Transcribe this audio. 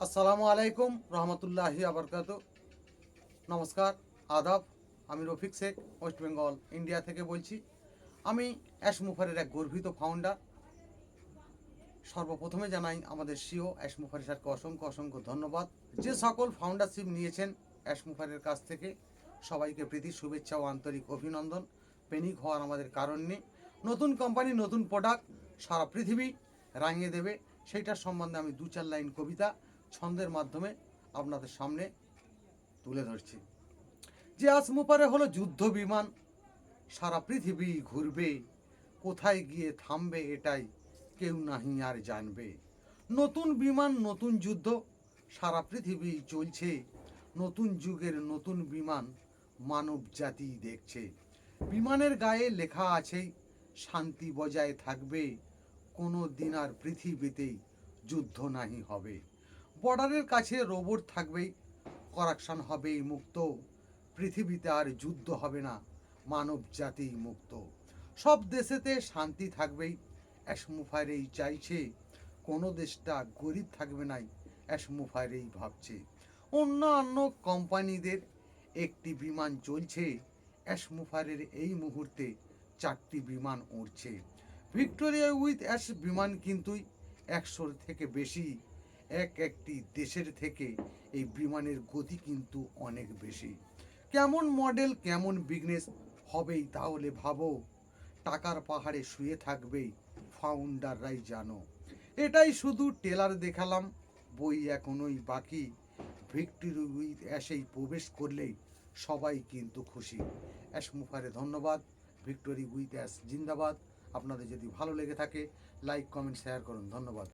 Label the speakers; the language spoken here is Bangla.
Speaker 1: আসসালামু আলাইকুম রহমতুল্লাহি আবরকাত। নমস্কার, আদাব। আমি রফিক শেখ, ওয়েস্ট বেঙ্গল ইন্ডিয়া থেকে বলছি। আমি অ্যাশ মুফারের এক গর্বিত ফাউন্ডার। সর্বপ্রথমে জানাই আমাদের সিও অ্যাশ মুফারি স্যারকে অসংখ্য অসংখ্য ধন্যবাদ। যে সকল ফাউন্ডারশিপ নিয়েছেন অ্যাশ মুফারের কাছ থেকে সবাইকে প্রীতি শুভেচ্ছা ও আন্তরিক অভিনন্দন। পেনিক হওয়ার আমাদের কারণ নেই। নতুন কোম্পানি, নতুন প্রোডাক্ট সারা পৃথিবী রাঙিয়ে দেবে, সেইটার সম্বন্ধে আমি দু চার লাইন কবিতা ছন্দের মাধ্যমে আপনাদের সামনে তুলে ধরছি। যে আসমুপারে হলো যুদ্ধ বিমান, সারা পৃথিবী ঘুরবে, কোথায় গিয়ে থামবে এটাই কেউ নাহি আর জানবে। নতুন বিমান, নতুন যুদ্ধ, সারা পৃথিবী চলছে, নতুন যুগের নতুন বিমান মানব জাতি দেখছে। বিমানের গায়ে লেখা আছে শান্তি বজায় থাকবে, কোনো দিন আর পৃথিবীতেই যুদ্ধ নাহি হবে। বর্ডারের কাছে রোবট থাকবেই, করাপশন হবে মুক্ত, পৃথিবীতে আর যুদ্ধ হবে না, মানব জাতি মুক্ত। সব দেশেতে শান্তি থাকবেই, অ্যাশমুফারেই চাইছে, কোনো দেশটা গরিব থাকবে নাই, অ্যাশমুফারেই ভাবছে। অন্যান্য কোম্পানিদের একটি বিমান চলছে, অ্যাশমুফারের এই মুহূর্তে 4টি বিমান উড়ছে। ভিক্টোরিয়া উইথ অ্যাশ বিমান কিন্তু 100-র থেকে বেশি। একটি দেশের থেকে এই বিমানের গতি কিন্তু অনেক বেশি। কেমন মডেল, কেমন বিজনেস হবেই তাহলে ভাবো, টাকার পাহাড়ে শুয়ে থাকবেই ফাউন্ডাররাই জানো। এটাই শুধু টেলার দেখালাম, বই এখনোই বাকি। ভিক্টোরি উইথ অ্যাশেই প্রবেশ করলেই সবাই কিন্তু খুশি। অ্যাশ মুফারে ধন্যবাদ। ভিক্টোরি উইথ অ্যাশ জিন্দাবাদ। আপনাদের যদি ভালো লেগে থাকে লাইক, কমেন্ট, শেয়ার করুন। ধন্যবাদ।